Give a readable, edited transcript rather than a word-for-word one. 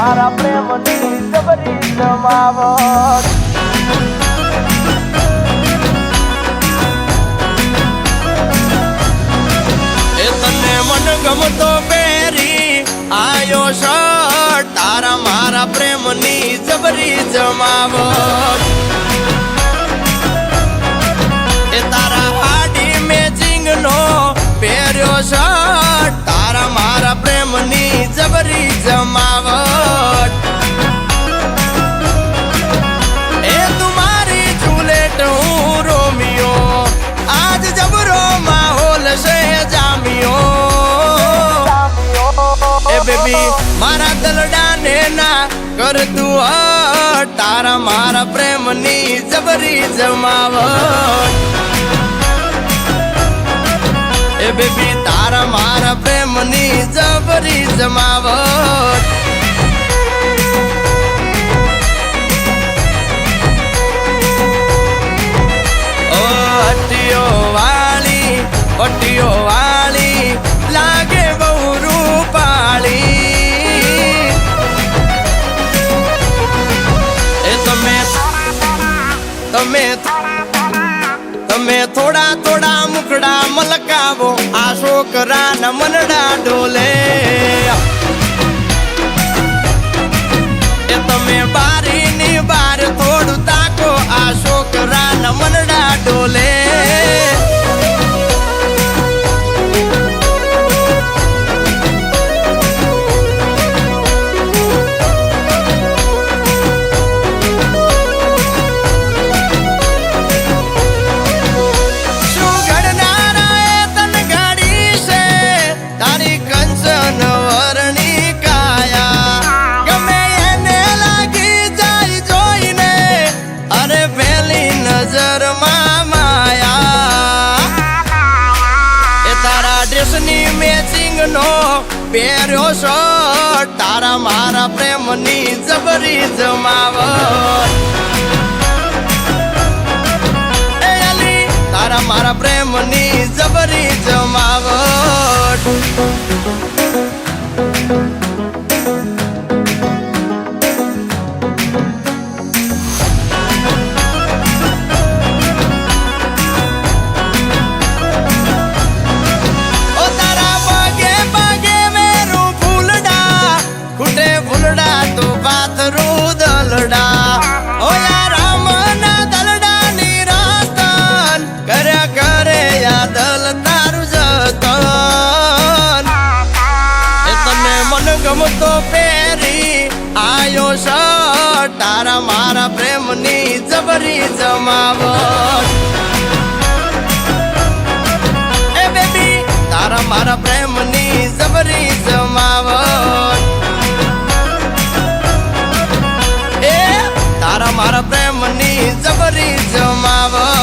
મારા પ્રેમની જબરી જમાવટ એ તને મન ગમતો પહેરી આયો શર્ટ તારા મારા પ્રેમની જબરી જમાવટ એ તારા હાડી મેચિંગ નો પહેર્યો શર્ટ તારા મારા પ્રેમની જબરી જમાવટ એ તું મારી જુલેટ હું રોમિયો આજ જબરો માહોલ છે જામિયો એ બેબી મારા દલડાને ના કર તું હટ તારા મારા પ્રેમની જબરી જમાવટ એ બેબી તારા મારા પ્રેમની જબરી જમાવટ ઓ હટીઓ વાળી લાગે બહુ રૂપાળી એ તમે થોડા મુકડા મલકાવો આ છોકરાના મનડા ડોલે એ તમે બારીની બાર થોડું તાકો આ છોકરાના મનડા ડોલે પહેર્યો શર્ટ તારા મારા પ્રેમની જબરી જમાવટ એ અલી તારા મારા પ્રેમની જબરી જમાવટ ગમતો પહેરી આયો શર્ટ તારા મારા પ્રેમની જબરી જમાવટ એ બેબી તારા મારા પ્રેમની જબરી જમાવટ એ તારા મારા પ્રેમની જબરી જમાવટ